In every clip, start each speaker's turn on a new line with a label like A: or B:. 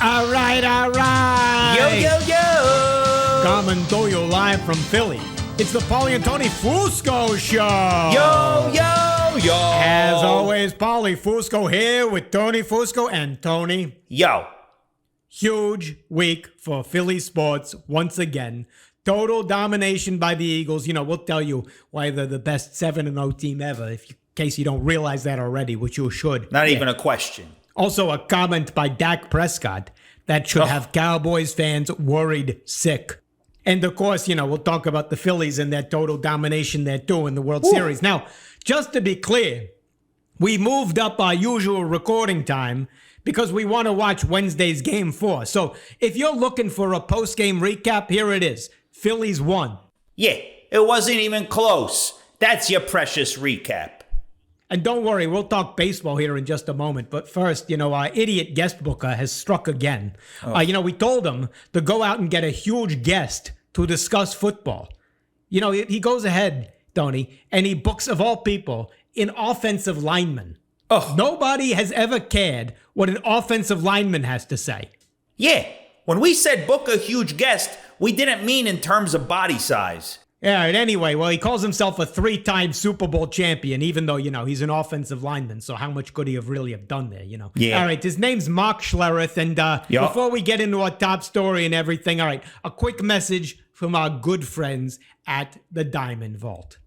A: All right.
B: Yo.
A: Coming to you live from Philly. It's the Paulie and Tony Fusco Show.
B: Yo.
A: As always, Paulie Fusco here with Tony Fusco and Tony.
B: Yo.
A: Huge week for Philly sports once again. Total domination by the Eagles. You know, we'll tell you why they're the best 7-0 team ever, in case you don't realize that already, which you should.
B: Not even a question.
A: Also, a comment by Dak Prescott that should have Cowboys fans worried sick. And of course, you know, we'll talk about the Phillies and their total domination there too in the World Series. Now, just to be clear, we moved up our usual recording time because we want to watch Wednesday's Game 4. So if you're looking for a post-game recap, here it is. Phillies won.
B: Yeah, it wasn't even close. That's your precious recap.
A: And don't worry, we'll talk baseball here in just a moment. But first, you know, our idiot guest booker has struck again. We told him to go out and get a huge guest to discuss football. You know, he goes ahead, Tony, and he books, of all people, an offensive lineman. Nobody has ever cared what an offensive lineman has to say.
B: Yeah, when we said book a huge guest, we didn't mean in terms of body size.
A: Yeah, and anyway, well, he calls himself a 3-time Super Bowl champion, even though, you know, he's an offensive lineman. So how much could he have really have done there, you know?
B: Yeah.
A: All right, his name's Mark Schlereth. And before we get into our top story and everything, all right, a quick message from our good friends at the Diamond Vault.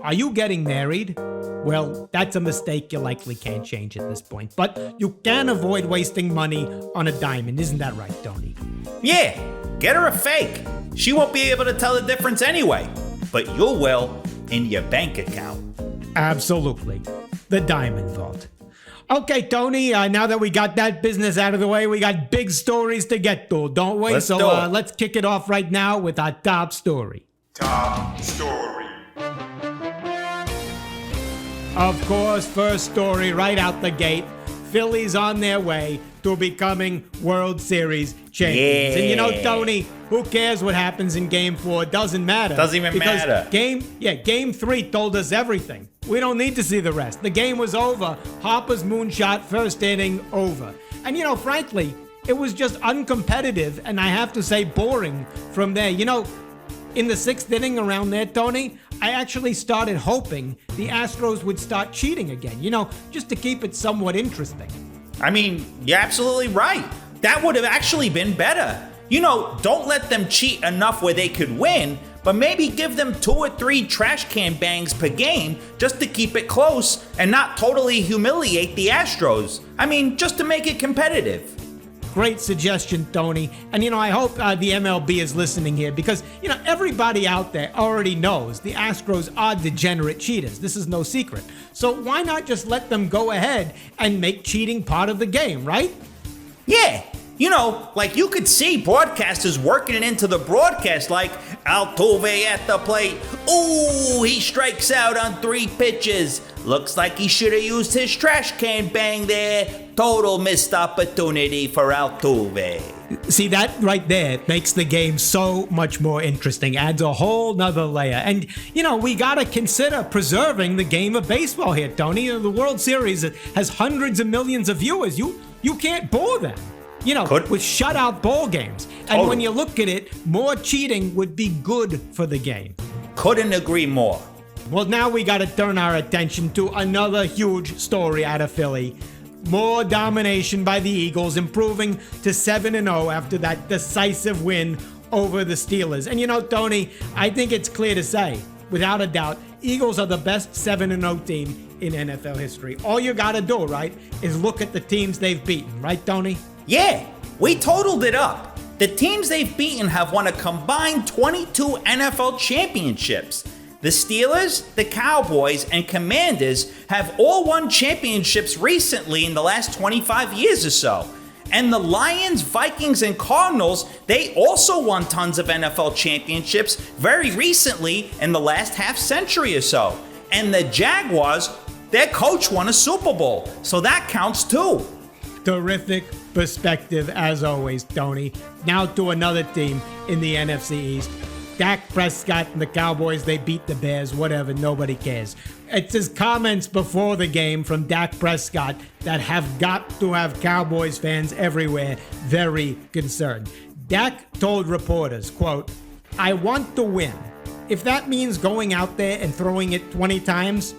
A: Are you getting married? Well, that's a mistake you likely can't change at this point. But you can avoid wasting money on a diamond. Isn't that right, Tony?
B: Yeah, get her a fake. She won't be able to tell the difference anyway, but you will in your bank account.
A: Absolutely. The Diamond Vault. Okay, Tony, now that we got that business out of the way, we got big stories to get to, don't we? Let's kick it off right now with our top story.
C: Top story.
A: Of course, first story right out the gate. Phillies on their way to becoming World Series champions.
B: Yeah.
A: And you know, Tony, who cares what happens in Game 4? It doesn't matter.
B: Doesn't even matter.
A: Game 3 told us everything. We don't need to see the rest. The game was over. Harper's moonshot, first inning, over. And you know, frankly, it was just uncompetitive and I have to say boring from there. You know, in the 6th inning around there, Tony, I actually started hoping the Astros would start cheating again, you know, just to keep it somewhat interesting.
B: I mean, you're absolutely right. That would have actually been better. You know, don't let them cheat enough where they could win, but maybe give them 2 or 3 trash can bangs per game just to keep it close and not totally humiliate the Astros. I mean, just to make it competitive.
A: Great suggestion, Tony. And, you know, I hope the MLB is listening here because, you know, everybody out there already knows the Astros are degenerate cheaters. This is no secret. So why not just let them go ahead and make cheating part of the game, right?
B: Yeah. You know, like you could see broadcasters working it into the broadcast like Altuve at the plate. Ooh, he strikes out on 3 pitches. Looks like he should have used his trash can bang there. Total missed opportunity for Altuve.
A: See, that right there makes the game so much more interesting, adds a whole nother layer. And, you know, we got to consider preserving the game of baseball here, Tony. You know, the World Series has hundreds of millions of viewers. You can't bore them. You know, with shutout ball games. And when you look at it, more cheating would be good for the game.
B: Couldn't agree more.
A: Well, now we got to turn our attention to another huge story out of Philly. More domination by the Eagles, improving to 7-0 after that decisive win over the Steelers. And you know, Tony, I think it's clear to say, without a doubt, Eagles are the best 7-0 team in NFL history. All you got to do, right, is look at the teams they've beaten. Right, Tony?
B: Yeah, we totaled it up. The teams they've beaten have won a combined 22 NFL championships. The Steelers, the Cowboys, and Commanders have all won championships recently in the last 25 years or so. And the Lions, Vikings, and Cardinals, they also won tons of NFL championships very recently in the last half century or so. And the Jaguars, their coach won a Super Bowl, so that counts too.
A: Terrific perspective as always, Tony. Now to another team in the NFC East. Dak Prescott and the Cowboys, they beat the Bears, whatever, nobody cares. It's his comments before the game from Dak Prescott that have got to have Cowboys fans everywhere very concerned. Dak told reporters, quote, "I want to win. If that means going out there and throwing it 20 times,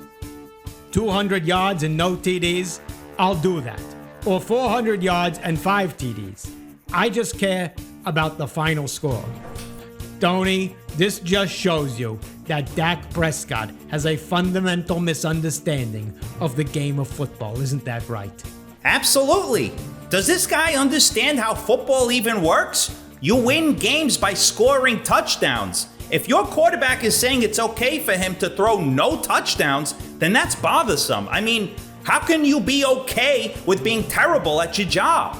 A: 200 yards and no TDs, I'll do that. Or 400 yards and 5 TDs. I just care about the final score." Tony, this just shows you that Dak Prescott has a fundamental misunderstanding of the game of football. Isn't that right?
B: Absolutely. Does this guy understand how football even works? You win games by scoring touchdowns. If your quarterback is saying it's okay for him to throw no touchdowns, then that's bothersome. I mean, how can you be okay with being terrible at your job?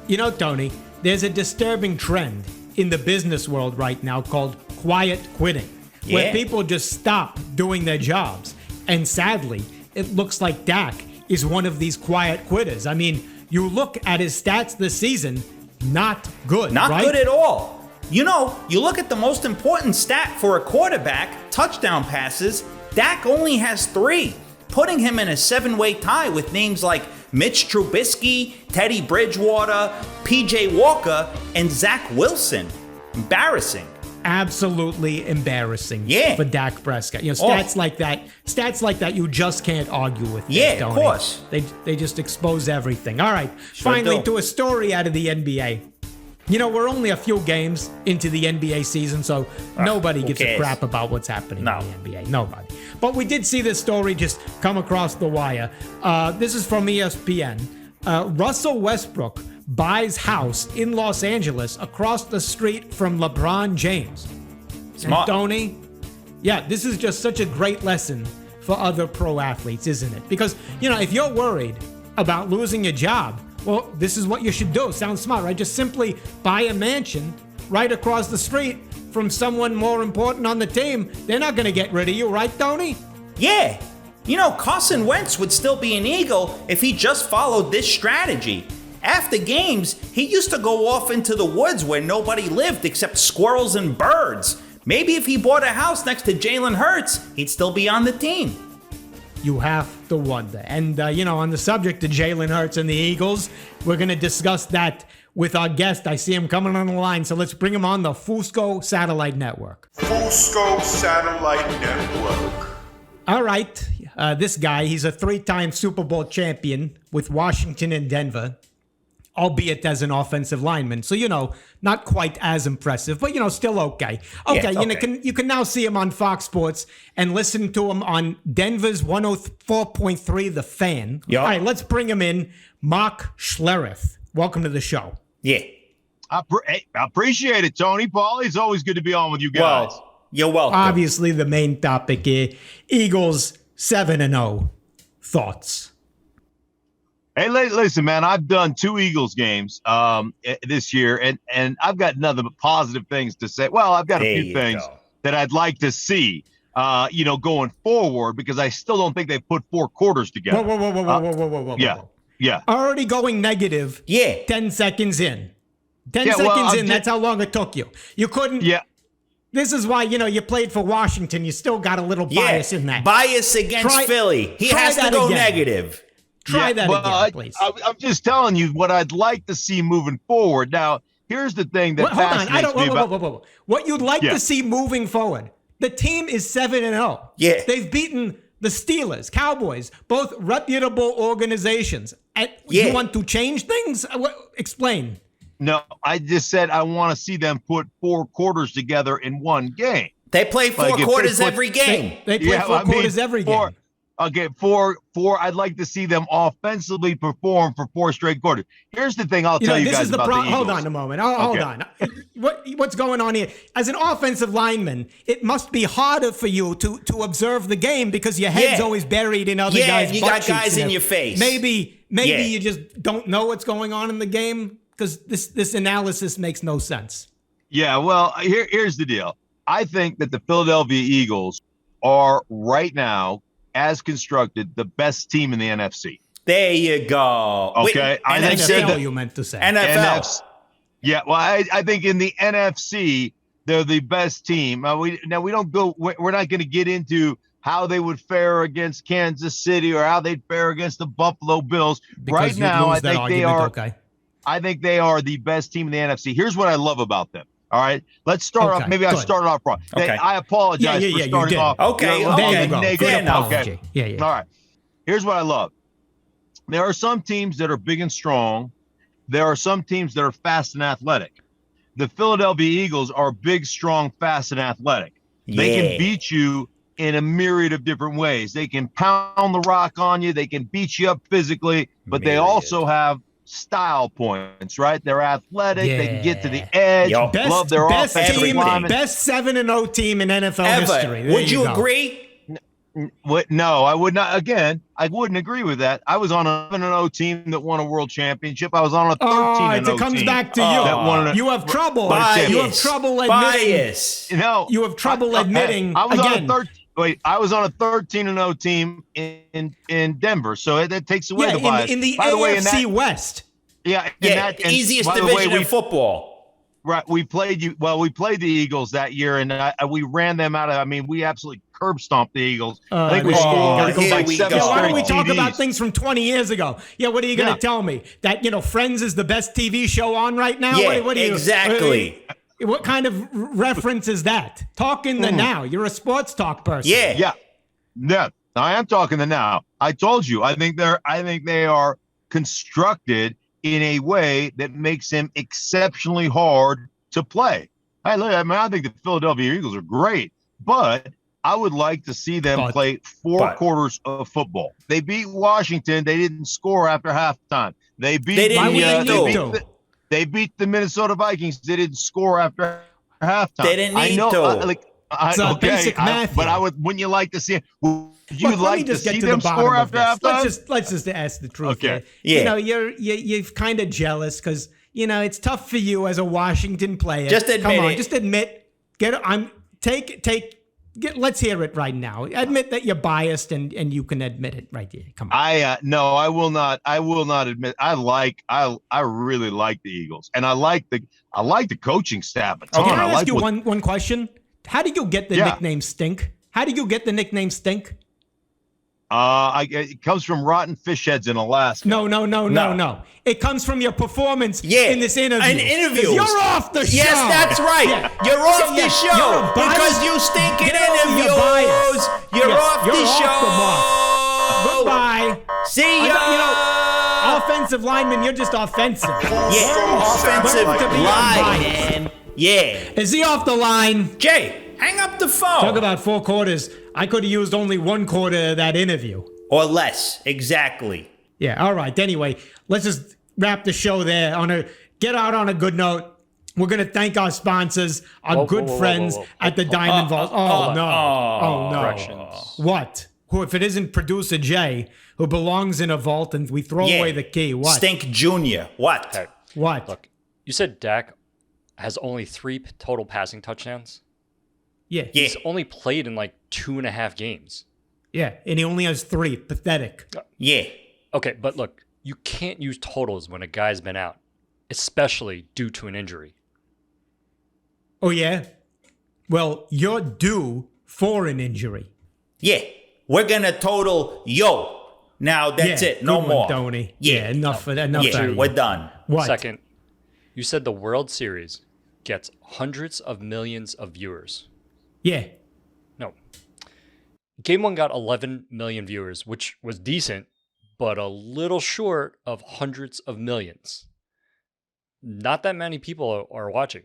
A: You know, Tony, there's a disturbing trend in the business world right now called quiet quitting, where people just stop doing their jobs. And sadly, it looks like Dak is one of these quiet quitters. I mean, you look at his stats this season, not good,
B: Not
A: right?
B: good at all. You know, you look at the most important stat for a quarterback, touchdown passes, Dak only has 3, putting him in a 7-way tie with names like Mitch Trubisky, Teddy Bridgewater, PJ Walker, and Zach Wilson. Embarrassing.
A: Absolutely embarrassing for Dak Prescott. You know, stats like that you just can't argue with.
B: Yeah, of course.
A: They just expose everything. All right,
B: Sure
A: finally
B: do.
A: to a story out of the NBA. You know, we're only a few games into the NBA season, so nobody gives a crap about what's happening in the NBA. Nobody. But we did see this story just come across the wire. This is from ESPN. Russell Westbrook buys house in Los Angeles across the street from LeBron James.
B: Smart.
A: And Tony, this is just such a great lesson for other pro athletes, isn't it? Because, you know, if you're worried about losing your job, well, this is what you should do. Sounds smart, right? Just simply buy a mansion right across the street from someone more important on the team. They're not going to get rid of you, right, Tony?
B: Yeah. You know, Carson Wentz would still be an Eagle if he just followed this strategy. After games, he used to go off into the woods where nobody lived except squirrels and birds. Maybe if he bought a house next to Jalen Hurts, he'd still be on the team.
A: You have to wonder. And, you know, on the subject of Jalen Hurts and the Eagles, we're going to discuss that with our guest. I see him coming on the line, so let's bring him on the Fusco Satellite Network.
C: Fusco Satellite Network.
A: All right. This guy, he's a 3-time Super Bowl champion with Washington and Denver, albeit as an offensive lineman. So, you know, not quite as impressive, but, you know, still okay. Okay, you can now see him on Fox Sports and listen to him on Denver's 104.3 The Fan.
B: Yep.
A: All right, let's bring him in. Mark Schlereth. Welcome to the show.
B: Yeah.
D: I appreciate it, Tony. Paulie, it's always good to be on with you guys.
B: Well, you're welcome.
A: Obviously, the main topic here, Eagles 7-0. Thoughts?
D: Hey, listen, man, I've done 2 Eagles games this year, and I've got nothing but positive things to say. Well, I've got a few things that I'd like to see, going forward, because I still don't think they put 4 quarters together.
A: Whoa.
D: Yeah.
A: Already going negative 10 seconds in. 10 seconds in, that's how long it took you. You couldn't.
D: Yeah.
A: This is why, you know, you played for Washington. You still got a little bias in that.
B: Bias against Philly. He has to go negative.
A: Try that again, please.
D: I'm just telling you what I'd like to see moving forward. Now, here's the thing that fascinates me about...
A: What you'd like to see moving forward. The team is 7-0.
B: Yeah.
A: They've beaten the Steelers, Cowboys, both reputable organizations. You want to change things? Explain.
D: No, I just said I want to see them put 4 quarters together in one game.
B: They play 4 quarters every game.
A: They play 4 quarters every game.
D: Okay, four. I'd like to see them offensively perform for 4 straight quarters. Here's the thing I'll tell you guys about the Eagles.
A: Hold on a moment. Hold on. What's going on here? As an offensive lineman, it must be harder for you to observe the game because your head's always buried in other guys' butt cheeks.
B: You got guys in your face.
A: Maybe you just don't know what's going on in the game because this analysis makes no sense.
D: Yeah, well, here's the deal. I think that the Philadelphia Eagles are right now, as constructed, the best team in the NFC.
B: There you go.
D: Okay.
A: NFL, you meant to say.
B: NFL.
D: Yeah, well, I think in the NFC, they're the best team. We don't go. We're not going to get into how they would fare against Kansas City or how they'd fare against the Buffalo Bills.
A: Because
D: right now, I think they are.
A: Okay.
D: I think they are the best team in the NFC. Here's what I love about them. All right, let's start off. Maybe I started off wrong.
B: Okay.
D: I apologize for starting off.
B: Okay,
D: Okay.
A: Yeah.
D: All right. Here's what I love. There are some teams that are big and strong. There are some teams that are fast and athletic. The Philadelphia Eagles are big, strong, fast, and athletic. They can beat you in a myriad of different ways. They can pound the rock on you. They can beat you up physically, but they also have style points, right? They're athletic. They can get to the edge. Love their offensive linemen.
A: Best 7-0 team in NFL history.
B: Would you agree?
D: No, I would not. Again, I wouldn't agree with that. I was on a 7-0 team that won a world championship. I was on a 13-0 team.
A: It comes back to you. You have trouble. You have trouble admitting.
D: No,
A: you have trouble admitting.
D: I was on I was on a 13-0 team in Denver, so that takes away the bias.
A: In the AFC West.
B: Easiest division in football.
D: Right, we played you. Well, we played the Eagles that year, and we ran them out of. I mean, we absolutely curb stomped the Eagles. I think we scored like 7
A: why don't we talk
D: TDs.
A: about things from 20 years ago? Yeah, what are you going to tell me? That Friends is the best TV show on right now?
B: Yeah,
A: what are you,
B: exactly.
A: What kind of reference is that? Talk in the now. You're a sports talk person.
B: Yeah.
D: I am talking the now. I told you. I think they are constructed in a way that makes them exceptionally hard to play. I think the Philadelphia Eagles are great, but I would like to see them play four quarters of football. They beat Washington. They didn't score after halftime. They beat the Minnesota Vikings. They didn't score after halftime.
B: They didn't need to.
A: Basic math.
D: But wouldn't you like to see it? You'd like to see them score after halftime?
A: Let's just ask the truth.
D: Okay.
A: Yeah. You're kind of jealous because it's tough for you as a Washington player.
B: Just admit it.
A: Just admit. Let's hear it right now. Admit that you're biased and you can admit it right here. Come on.
D: No, I will not. I will not admit. I really like the Eagles, and I like the coaching staff a ton.
A: Can I ask you one question? How did you get the nickname Stink? How did you get the nickname Stink?
D: It comes from rotten fish heads in Alaska.
A: No. It comes from your performance in this interview.
B: An interview.
A: You're off the show.
B: Yes, that's right. Yeah. You're off the show because you stink in interviews. You're off the show.
A: Goodbye.
B: See ya.
A: Offensive lineman, you're just offensive.
B: Offensive lineman. Yeah.
A: Is he off the line?
B: Jay, hang up the phone.
A: Talk about 4 quarters. I could have used only 1 quarter of that interview.
B: Or less, exactly.
A: Yeah, all right. Anyway, let's just wrap the show there. Get out on a good note. We're going to thank our sponsors, our good friends at the Diamond Vault. Oh, no. What? Who, if it isn't producer Jay, who belongs in a vault and we throw away the key? What?
B: Stink Jr. What?
E: Hey,
A: what?
E: Look, you said Dak has only 3 total passing touchdowns.
A: Yeah.
E: He's only played in like 2.5 games.
A: Yeah, and he only has 3. Pathetic.
B: Yeah.
E: Okay, but look, you can't use totals when a guy's been out, especially due to an injury.
A: Oh, yeah? Well, you're due for an injury.
B: Yeah. We're going to total Now, that's it. No more.
A: Tony. Yeah, enough of that. Enough of that.
B: We're done.
A: What?
E: Second, you said the World Series gets hundreds of millions of viewers.
A: Yeah.
E: No. Game 1 got 11 million viewers, which was decent, but a little short of hundreds of millions. Not that many people are watching.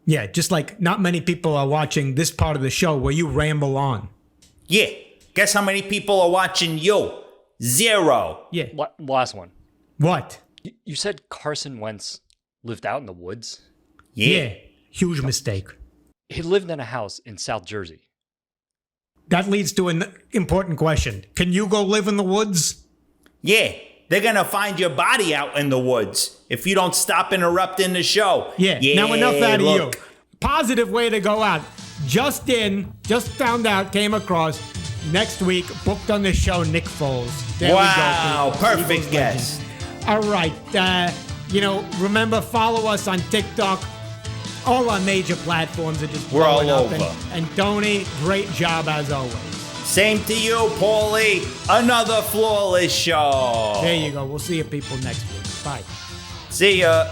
A: Yeah, just like not many people are watching this part of the show where you ramble on.
B: Yeah. Guess how many people are watching you? 0.
A: Yeah.
E: Last one.
A: What?
E: You said Carson Wentz lived out in the woods?
A: Yeah. Huge mistake.
E: He lived in a house in South Jersey.
A: That leads to an important question. Can you go live in the woods?
B: Yeah. They're going to find your body out in the woods if you don't stop interrupting the show.
A: Yeah. Now enough out of you. Positive way to go out. Just found out, came across, next week, booked on the show, Nick Foles. There we go.
B: Perfect guess.
A: All right. Remember, follow us on TikTok All our major platforms are just
B: We're all
A: blowing up.
B: over.
A: And Tony, great job as always.
B: Same to you, Paulie. Another flawless show.
A: There you go. We'll see you people next week. Bye.
B: See ya.